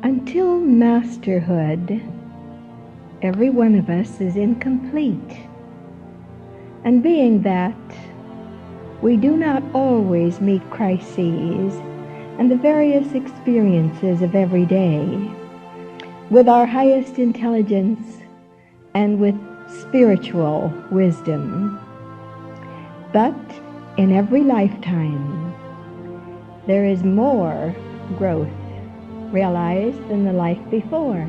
Until masterhood, every one of us is incomplete. And being that, we do not always meet crises and the various experiences of every day with our highest intelligence and with spiritual wisdom. But in every lifetime, there is more growth realized than the life before,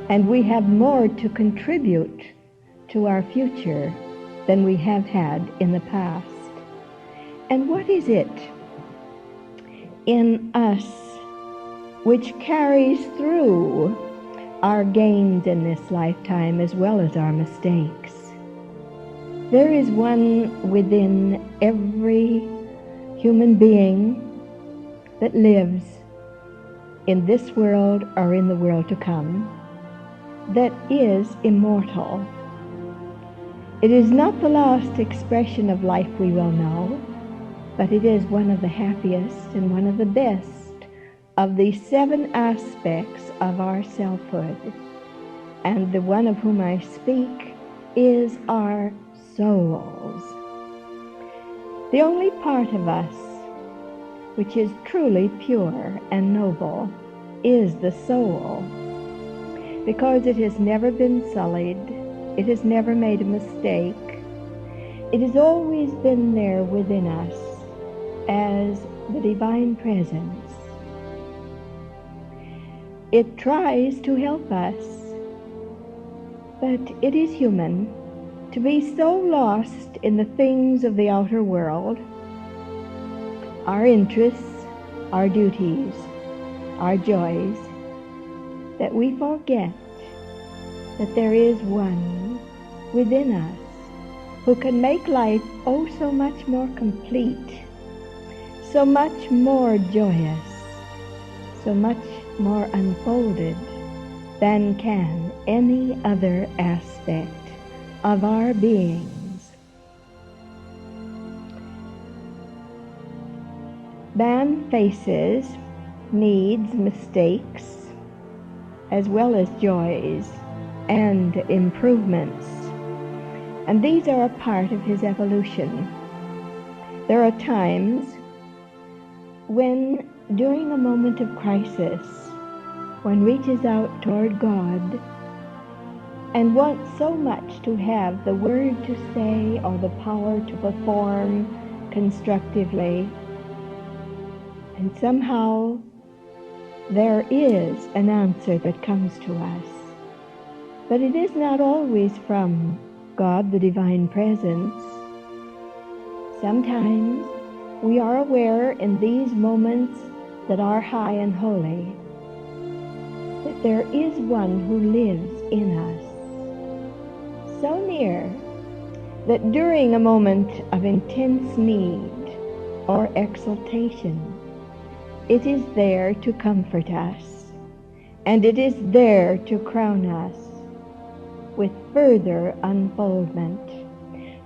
and we have more to contribute to our future than we have had in the past. And what is it in us which carries through our gains in this lifetime as well as our mistakes? There is one within every human being that lives in this world or in the world to come that is immortal. It is not the last expression of life we will know, but it is one of the happiest and one of the best of the 7 aspects of our selfhood. And the one of whom I speak is our souls. The only part of us which is truly pure and noble is the soul, because it has never been sullied, it has never made a mistake, it has always been there within us as the divine presence. It tries to help us, but it is human to be so lost in the things of the outer world, our interests, our duties, our joys, that we forget that there is one within us who can make life oh so much more complete, so much more joyous, so much more unfolded than can any other aspect of our being. Man faces needs, mistakes, as well as joys and improvements, and these are a part of his evolution. There are times when, during a moment of crisis, one reaches out toward God and wants so much to have the word to say or the power to perform constructively, and somehow there is an answer that comes to us. But it is not always from God, the divine presence. Sometimes we are aware in these moments that are high and holy that there is one who lives in us, so near that during a moment of intense need or exaltation, it is there to comfort us, and it is there to crown us with further unfoldment,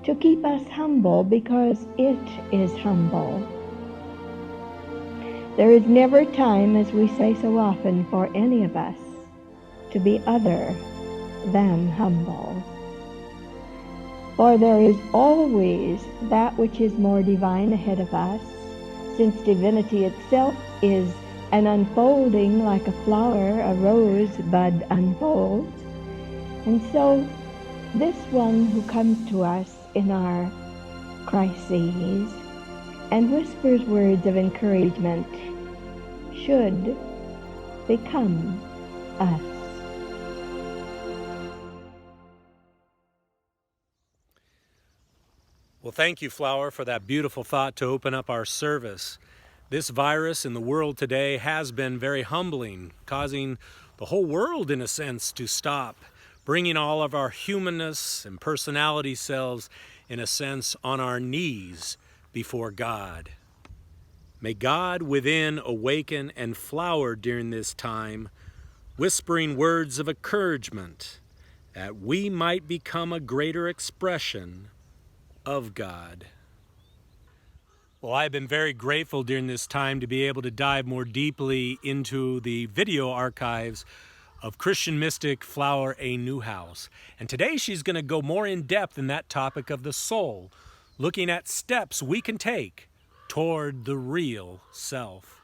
to keep us humble because it is humble. There is never time, as we say so often, for any of us to be other than humble. For there is always that which is more divine ahead of us, since divinity itself is an unfolding like a flower, a rose bud unfolds. And so this one who comes to us in our crises and whispers words of encouragement should become us. Well, thank you, Flower, for that beautiful thought to open up our service. This virus in the world today has been very humbling, causing the whole world, in a sense, to stop, bringing all of our humanness and personality selves, in a sense, on our knees before God. May God within awaken and flower during this time, whispering words of encouragement, that we might become a greater expression of God. Well, I've been very grateful during this time to be able to dive more deeply into the video archives of Christian mystic Flower A. Newhouse. And today she's going to go more in depth in that topic of the soul, looking at steps we can take toward the real self.